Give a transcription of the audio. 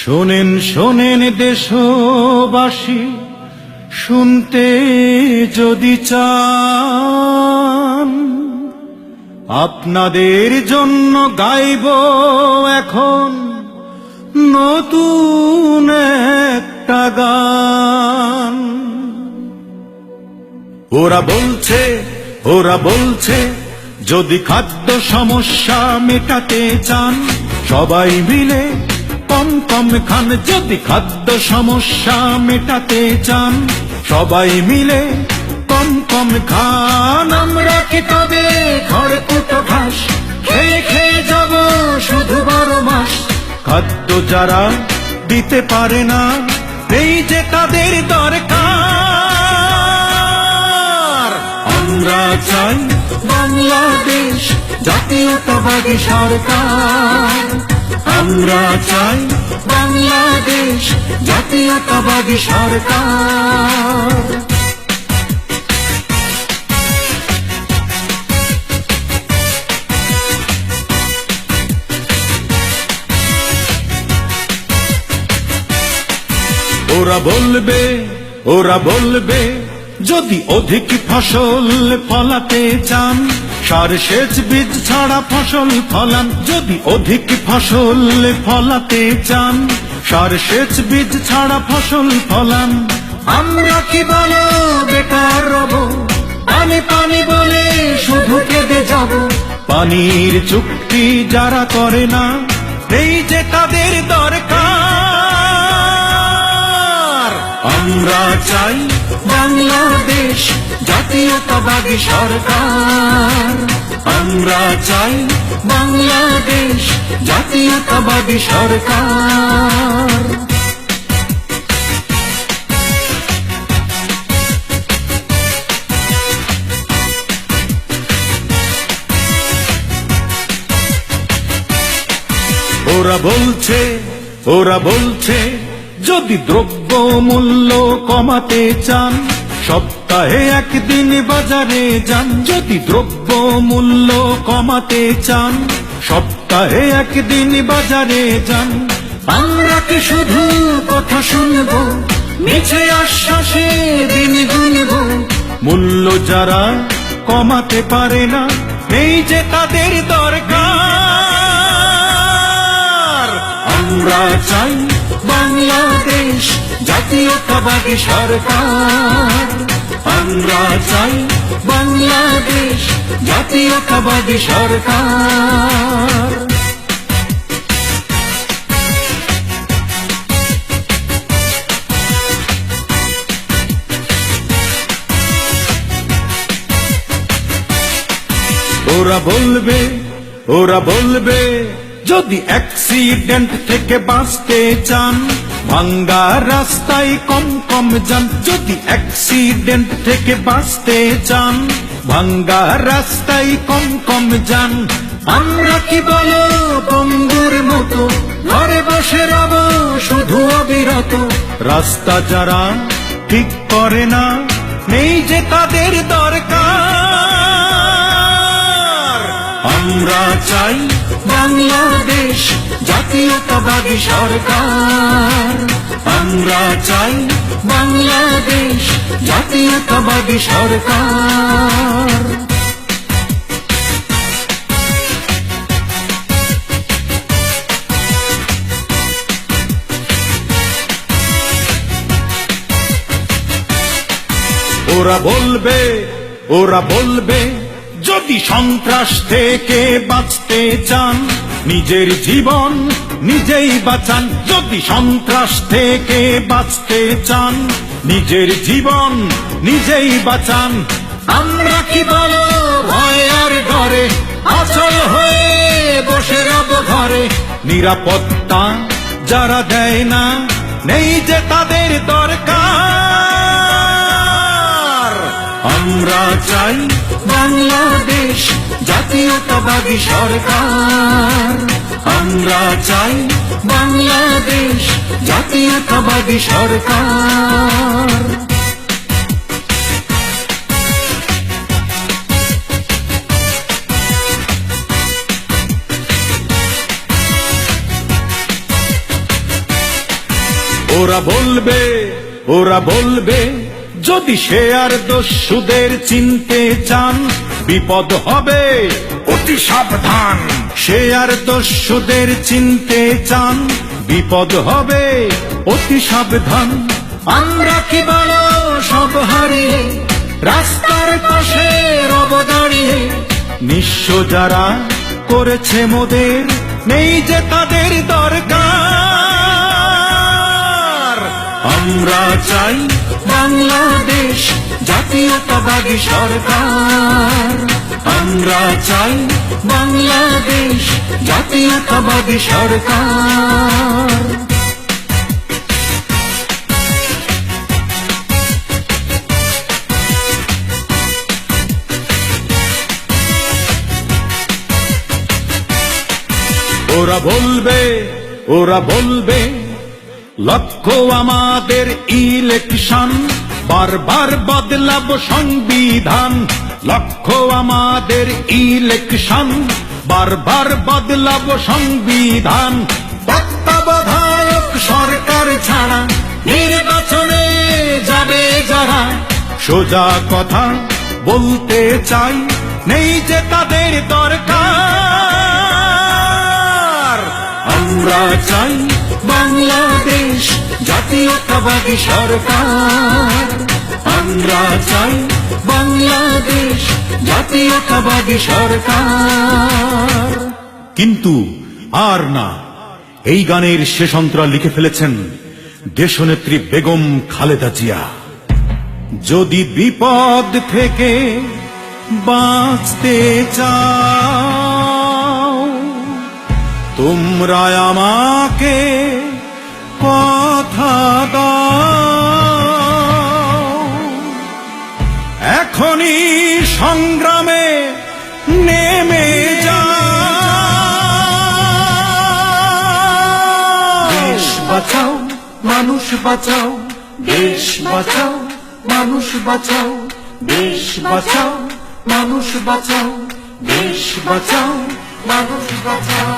শোনেন শোনেন দেশবাসী, শুনতে যদি চান, আপনাদের জন্য গাইব এখন নতুন একটা গান। ওরা বলছে যদি খাদ্য সমস্যা মেটাতে চান, সবাই মিলে কম কম খান। যদি খাদ্য সমস্যা মেটাতে চান, সবাই মিলে কম কম খান। আমরা কি তবে খড়কুটো ঘাস খেয়ে খেয়ে যাব শুধু 12 মাস? খাদ্য যারা দিতে পারে না, এই যে তাদের দরকার। আমরা চাই বাংলাদেশ জাতীয়তাবাদী সরকার। আমরা চাই বাংলাদেশ জাতীয়তাবাদী সরকার। ওরা বলবে যদি অধিক ফসল ফলাতে চান, সার সেচ বীজ ছাড়া ফসল ফলান। যদি অধিক ফসল ফলাতে চান, সার সেচ বীজ ছাড়া ফসল ফলান। আমরা কি বলো বেকার রব, পানি পানি বলে শুধু কেঁদে যাব। পানির চুক্তি যারা করে না, এই যে তাদের দরকার। আমরা চাই বাংলাদেশ জাতীয়তাবাদী সরকার। আমরা চাই বাংলাদেশ জাতীয়তাবাদী সরকার। ওরা বলছে যদি দ্রব্য মূল্য কমাতে চান, সপ্তাহে একদিন বাজারে যান। যদি দ্রব্য মূল্য কমাতে চান, সপ্তাহে একদিন বাজারে যান। আমরা কি শুধু কথা শুনব, মিছে আশ্বাসে দিন গুনব? মূল্য যারা কমাতে পারে না, এই যে তাদের দরকার। আমরা চাই বাংলাদেশ জাতীয়তাবাদী সরকার। আমরা চাই বাংলাদেশ জাতীয়তাবাদী সরকার। ওরা বলবে যদি অ্যাক্সিডেন্ট থেকে বাঁচতে চান, ভাঙ্গা রাস্তায় কম কম যান। যদি অ্যাক্সিডেন্ট থেকে বাঁচতে চান, ভাঙ্গা রাস্তায় কম কম যান। আমরা কি বলো বন্ধুর মতো ঘরে বসে রব শুধু অবিরত? রাস্তা যারা ঠিক করে না, নেই যে তাদের দরকার। আমরা চাই বাংলাদেশ জাতীয়তাবাদী সরকার। আমরা চাই বাংলাদেশ জাতীয়তাবাদী সরকার। ওরা বলবে যদি সন্ত্রাস থেকে বাঁচতে চান, নিজের জীবন নিজেই বাঁচান। যদি সন্ত্রাস থেকে বাঁচতে চান, নিজের জীবন নিজেই বাঁচান। আমরা কি বলো ভয়ের ঘরে অচল হয়ে বসে রব ঘরে? নিরাপত্তা যারা দেয় না, নেই যে তাদের দরকার। আমরা চাই বাংলাদেশ জাতীয়তাবাদী সরকার। আমরা চাই বাংলাদেশ জাতীয়তাবাদী সরকার। ওরা বলবে যদি সে আর দস্যুদের চিনতে চান বিপদ হবে অতি সাবধান। সে আর দস্যুদের চিনতে চান বিপদ হবে অতি সাবধান। আমরা কি বড় সব হারিয়ে রাস্তার পাশে রব দাঁড়িয়ে, নিঃস্ব যারা করেছে মোদের নেই যে তাদের দরকার। আমরা চাই বাংলাদেশ জাতীয়তাবাদী সরকার। আমরা চাই বাংলাদেশ জাতীয়তাবাদী সরকার। ওরা বলবে লক্ষ্য আমাদের ইলেকশন, বারবার বদলাবো সংবিধান। লক্ষ্য আমাদের ইলেকশন, বারবার বদলাবো সংবিধান। তত্ত্বাবধায়ক সরকার ছাড়া নির্বাচনে যাবে যারা, সোজা কথা বলতে চাই নেই যে তাদের দরকার। আমরা চাই বাংলাদেশ জাতীয়তাবাদী সরকার। আমরা চাই বাংলাদেশ জাতীয়তাবাদী সরকার। কিন্তু আর না, এই গানের শেষ অন্তরা লিখে ফেলেছেন দেশনেত্রী বেগম খালেদা জিয়া। যদি বিপদ থেকে বাঁচতে চাও তোমরা আমাকে কথা দাও, এখনই সংগ্রামে নেমে যাও। দেশ বাঁচাও মানুষ বাঁচাও, দেশ বাঁচাও মানুষ বাঁচাও, দেশ বাঁচাও মানুষ বাঁচাও, দেশ বাঁচাও মানুষ বাঁচাও।